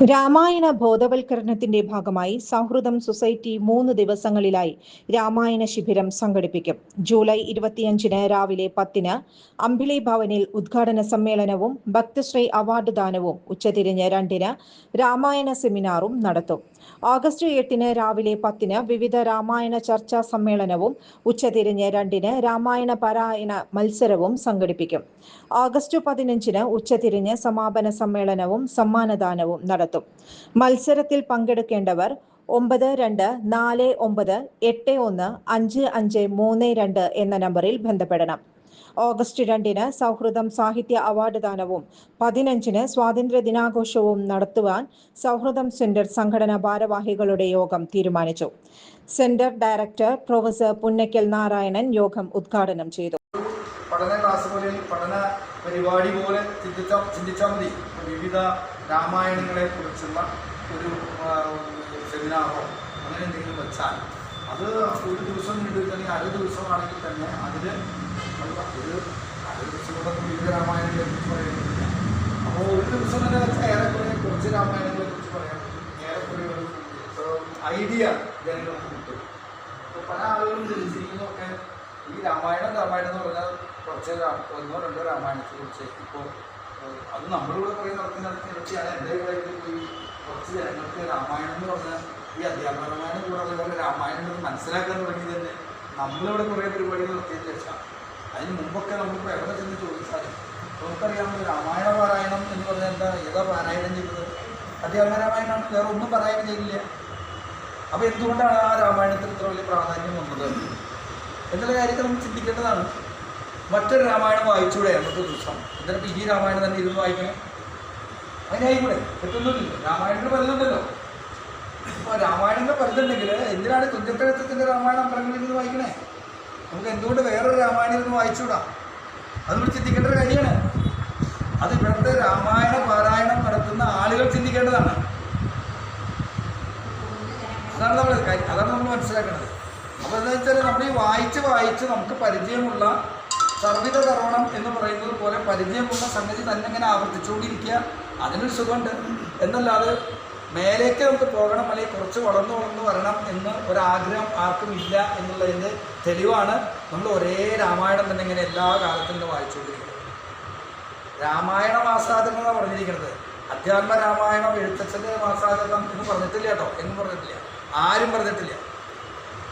രാമായണ ബോധവൽക്കരണത്തിന്റെ ഭാഗമായി സൗഹൃദം സൊസൈറ്റി 3 ദിവസങ്ങളിലായി രാമായണ ശിബിരം സംഘടിപ്പിക്കും. ജൂലൈ 25 രാവിലെ 10 അമ്പിളി ഭവനിൽ ഉദ്ഘാടന സമ്മേളനവും ഭക്തശ്രീ അവാർഡ് ദാനവും ഉച്ചതിരിഞ്ഞ് 2 രാമായണ സെമിനാറും നടത്തും. ഓഗസ്റ്റ് 8 രാവിലെ 10 വിവിധ രാമായണ ചർച്ചാ സമ്മേളനവും ഉച്ചതിരിഞ്ഞ് 2 രാമായണ പാരായണ മത്സരവും സംഘടിപ്പിക്കും. ഓഗസ്റ്റ് 15 ഉച്ചതിരിഞ്ഞ് സമാപന സമ്മേളനവും സമ്മാനദാനവും നടത്തും. മത്സരത്തിൽ പങ്കെടുക്കേണ്ടവർ 9249815532 എന്ന നമ്പറിൽ ബന്ധപ്പെടണം. ഓഗസ്റ്റ് 2 സൗഹൃദം സാഹിത്യ അവാർഡ് ദാനവും 15 സ്വാതന്ത്ര്യ ദിനാഘോഷവും നടത്തുവാൻ സൗഹൃദം സെന്റർ സംഘടനാ ഭാരവാഹികളുടെ യോഗം തീരുമാനിച്ചു. Centre director professor Punnakkal Narayanan യോഗം ഉദ്ഘാടനം ചെയ്തു. പഠന ക്ലാസ് പോലെ പഠന പരിപാടി പോലെ ചിന്തിച്ചാൽ മതി. വിവിധ രാമായണങ്ങളെ കുറിച്ചുള്ള ഒരു സെമിനാറോ അങ്ങനെ എന്തെങ്കിലും വെച്ചാൽ അത് ഒരു ദിവസം നീണ്ടുകഴിഞ്ഞാൽ അര ദിവസമാണെങ്കിൽ തന്നെ അതിന് അര ദിവസം കൊണ്ടൊന്നും വിവിധ രാമായണങ്ങളെ കുറിച്ച് പറയുന്നില്ല. അപ്പോൾ ഒരു ദിവസം തന്നെ വെച്ചാൽ ഏറെക്കുറെ കുറച്ച് രാമായണങ്ങളെ കുറിച്ച് പറയാൻ പറ്റും. ഏറെക്കുറെ ഒരു ഐഡിയ ജനങ്ങൾക്ക് കിട്ടും. അപ്പോൾ പല ആളുകളും ചിന്തിച്ചിരിക്കുന്നതൊക്കെ ഈ രാമായണം എന്ന് പറഞ്ഞാൽ കുറച്ച് 1-2 രാമായണത്തെ കുറിച്ച് ഇപ്പോൾ അത് നമ്മളിവിടെ കുറേ നടത്തിയാണ്. എൻ്റെ കാര്യത്തിൽ പോയി കുറച്ച് ജനങ്ങൾക്ക് രാമായണം എന്ന് പറഞ്ഞാൽ ഈ അധ്യാത്മ രാമായണം കൂടാതെ രാമായണം എന്ന് മനസ്സിലാക്കാൻ തുടങ്ങിയത് തന്നെ നമ്മളിവിടെ കുറേ പരിപാടികൾ നടത്തിയതിന് ശേഷം. അതിന് മുമ്പൊക്കെ നമ്മളിപ്പോൾ എവിടെ ചെന്ന് ചോദിച്ചാലും നമുക്കറിയാവുന്ന രാമായണ പാരായണം എന്ന് പറഞ്ഞാൽ എന്താ, ഏതാ പാരായണം ചെയ്തത്? അധ്യാത്മ രാമായണമാണ്, വേറെ ഒന്നും പാരായണം ചെയ്യില്ല. അപ്പോൾ എന്തുകൊണ്ടാണ് ആ രാമായണത്തിന് ഇത്ര വലിയ പ്രാധാന്യം വന്നത് എന്നുള്ള കാര്യത്തിൽ നമുക്ക് ചിന്തിക്കേണ്ടതാണ്. മറ്റൊരു രാമായണം വായിച്ചൂടെ അന്നത്തെ ദിവസം? എന്നിട്ട് ഈ രാമായണം തന്നെ ഇരുന്ന് വായിക്കണേ? അതിനായിക്കൂടെ? പറ്റുന്നില്ല. രാമായണങ്ങൾ പലതുണ്ടല്ലോ. അപ്പോൾ രാമായണങ്ങൾ പലതുണ്ടെങ്കിൽ എന്തിനാണ് തുഞ്ചത്തെഴുത്തച്ഛൻ്റെ രാമായണം അമ്പലങ്ങളിൽ നിന്ന് വായിക്കണേ? നമുക്ക് എന്തുകൊണ്ട് വേറൊരു രാമായണം ഇരുന്ന് വായിച്ചൂടാ? അത് നമ്മൾ ചിന്തിക്കേണ്ട ഒരു കാര്യമാണ്. അത് ഇവിടുത്തെ രാമായണ പാരായണം നടത്തുന്ന ആളുകൾ ചിന്തിക്കേണ്ടതാണ്. അതാണ് നമ്മൾ മനസ്സിലാക്കേണ്ടത്. അപ്പോൾ എന്താ വെച്ചാൽ നമ്മൾ ഈ വായിച്ച് നമുക്ക് പരിചയമുള്ള സർവിത കർവണം എന്ന് പറയുന്നത് പോലെ പരിചയമുള്ള സംഗതി തന്നെ ഇങ്ങനെ ആവർത്തിച്ചുകൊണ്ടിരിക്കുക. അതിനൊരു സുഖമുണ്ട് എന്നല്ലാതെ മേലേക്ക് നമുക്ക് പോകണം അല്ലെങ്കിൽ കുറച്ച് വളർന്നു വരണം എന്ന് ഒരാഗ്രഹം ആർക്കും ഇല്ല എന്നുള്ളതിൻ്റെ തെളിവാണ് നമ്മൾ ഒരേ രാമായണം തന്നെ ഇങ്ങനെ എല്ലാ കാലത്തും വായിച്ചുകൊണ്ടിരിക്കുന്നത്. രാമായണ മാസാചരണം എന്നാണ് പറഞ്ഞിരിക്കുന്നത്. അധ്യാത്മ രാമായണം എഴുത്തച്ഛൻ്റെ മാസാചരണം എന്ന് പറഞ്ഞിട്ടില്ല കേട്ടോ, എന്നും പറഞ്ഞിട്ടില്ല, ആരും പറഞ്ഞിട്ടില്ല.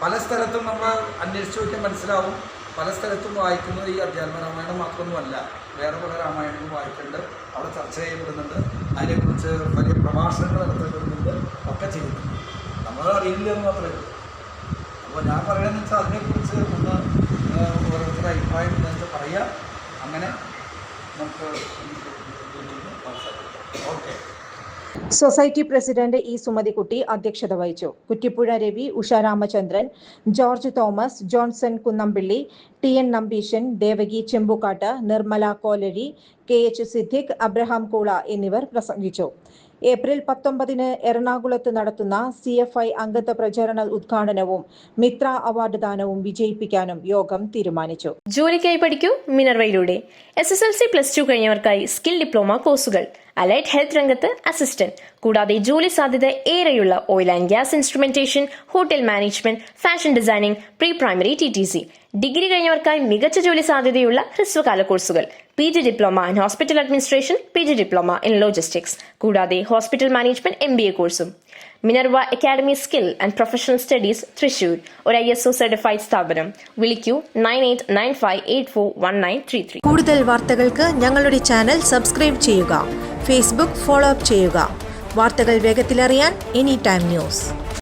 പല സ്ഥലത്തും നമ്മൾ അന്വേഷിച്ച് നോക്കിയാൽ മനസ്സിലാവും. പല സ്ഥലത്തും വായിക്കുന്നത് ഈ അധ്യാത്മ രാമായണം മാത്രമൊന്നുമല്ല, വേറെ പല രാമായണങ്ങളും വായിക്കുന്നുണ്ട്, അവിടെ ചർച്ച ചെയ്യപ്പെടുന്നുണ്ട്, അതിനെക്കുറിച്ച് വലിയ പ്രഭാഷണങ്ങൾ നടത്തപ്പെടുന്നുണ്ട്, ഒക്കെ ചെയ്യുന്നുണ്ട്. നമ്മൾ അറിയില്ല എന്ന് മാത്രമേ ഉള്ളൂ. അപ്പോൾ ഞാൻ പറയണമെന്ന് വെച്ചാൽ അതിനെക്കുറിച്ച് ഒന്ന് ഓരോരുത്തരുടെ അഭിപ്രായം എന്താണെന്ന് വെച്ചാൽ പറയുക. അങ്ങനെ നമുക്ക് സംസാരിക്കാം. Okay. Society president E Sumathikutty അധ്യക്ഷത വഹിച്ചു. Kuttippuzha Ravi, Usha Ramachandran, George Thomas, Johnson Kunnampilly, TN Nambeesan, Devaki Chembukattu, Nirmala Kolari, KH Siddique, Abraham Koola എന്നിവർ പ്രസംഗിച്ചു. ഏപ്രിൽ 19 എറണാകുളത്ത് നടത്തുന്ന CFI അംഗത്വ പ്രചരണ ഉദ്ഘാടനവും മിത്ര അവാർഡ് ദാനവും വിജയിപ്പിക്കാനും യോഗം തീരുമാനിച്ചു. ജോലിക്കായി പഠിക്കൂ മിനർവയിലൂടെ. SSLC+2 കഴിഞ്ഞവർക്കായി സ്കിൽ ഡിപ്ലോമ കോഴ്സുകൾ, അലൈഡ് ഹെൽത്ത് രംഗത്ത് അസിസ്റ്റന്റ്, കൂടാതെ ജോലി സാധ്യത ഏറെയുള്ള oil and gas instrumentation, hotel management, fashion designing, pre primary TTC. Degree കഴിഞ്ഞവർക്കായി മികച്ച ജോലി സാധ്യതയുള്ള ഹ്രസ്വകാല കോഴ്സുകൾ, PG diploma in hospital administration, PG diploma in logistics, കൂടാതെ ഹോസ്പിറ്റൽ മാനേജ്മെന്റ് MBA കോഴ്സും. Minerva academy skill and professional studies Thrissur, ഒരു ISO സർട്ടിഫൈഡ് സ്ഥാപനം. വിളിക്കൂ 9895841933. കൂടുതൽ വാർത്തകൾക്ക് ഞങ്ങളുടെ ചാനൽ സബ്സ്ക്രൈബ് ചെയ്യുക. ഫേസ്ബുക്ക് ഫോളോ അപ്പ് ചെയ്യുക. വാർത്തകൾ വേഗത്തിലറിയാൻ Anytime News.